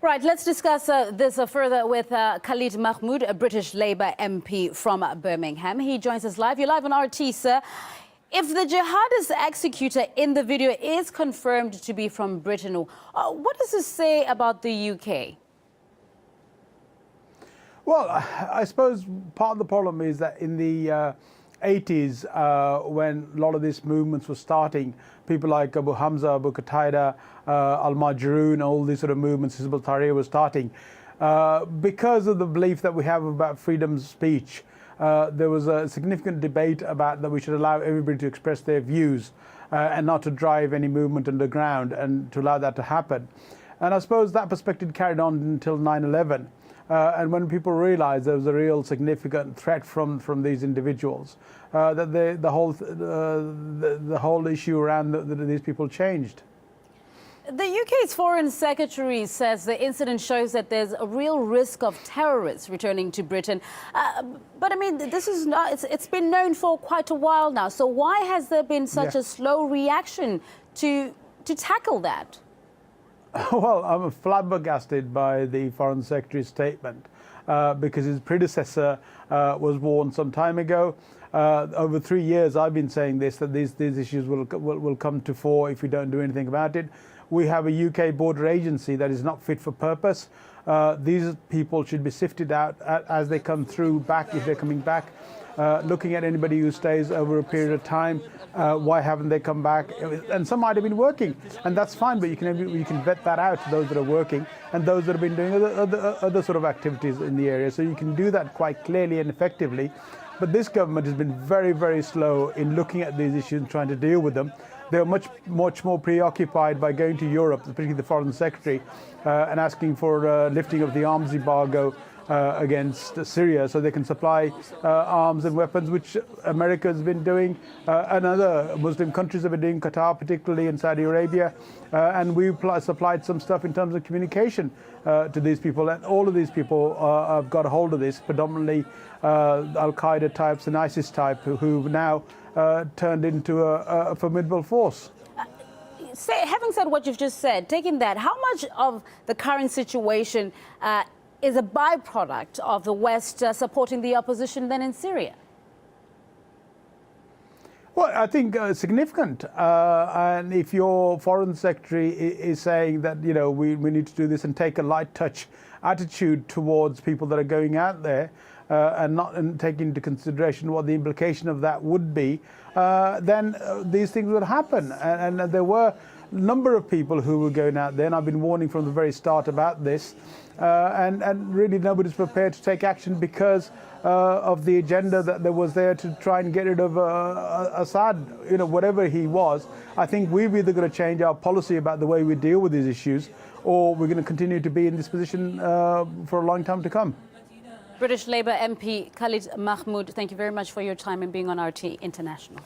Right, let's discuss this further with Khalid Mahmood, a British Labour MP from Birmingham. He joins us live. You're live on RT, sir. If the jihadist executor in the video is confirmed to be from Britain, what does this say about the UK? Well, I suppose part of the problem is that in the 80s, when a lot of these movements were starting, people like Abu Hamza, Abu Qataida, Al-Majroon, all these sort of movements, Hizb ut-Tahrir was starting. Because of the belief that we have about freedom of speech, there was a significant debate about that we should allow everybody to express their views and not to drive any movement underground and to allow that to happen. And I suppose that perspective carried on until 9/11. And when people realized there was a real significant threat from these individuals, that the whole issue around these people changed. The UK's Foreign Secretary says the incident shows that there's a real risk of terrorists returning to Britain. But I mean, this is not, it's been known for quite a while now. So why has there been such a slow reaction to tackle that? Well, I'm flabbergasted by the Foreign Secretary's statement because his predecessor was warned some time ago. Over 3 years, I've been saying this, that these issues will come to fore if we don't do anything about it. We have a UK border agency that is not fit for purpose. These people should be sifted out as they come through back, if they're coming back. Looking at anybody who stays over a period of time, why haven't they come back? And some might have been working, and that's fine, but you can vet that out, those that are working and those that have been doing other sort of activities in the area. So you can do that quite clearly and effectively. But this government has been very, very slow in looking at these issues and trying to deal with them. They're much more preoccupied by going to Europe, particularly the Foreign Secretary, and asking for lifting of the arms embargo against Syria so they can supply arms and weapons, which America has been doing, and other Muslim countries have been doing, Qatar particularly, and Saudi Arabia. And we supplied some stuff in terms of communication to these people. And all of these people have got a hold of this, predominantly Al-Qaeda types and ISIS type, who've now turned into a formidable force. Having said what you've just said, taking that, how much of the current situation is a byproduct of the West supporting the opposition then in Syria? Well, I think significant. And if your foreign secretary is saying that, you know, we need to do this and take a light touch attitude towards people that are going out there and not take into consideration what the implication of that would be, then these things would happen. And there were a number of people who were going out there, and I've been warning from the very start about this. And really nobody's prepared to take action because of the agenda that there was there to try and get rid of Assad, you know, whatever he was. I think we've either got to change our policy about the way we deal with these issues, or we're going to continue to be in this position for a long time to come. British Labour MP Khalid Mahmood, thank you very much for your time and being on RT International.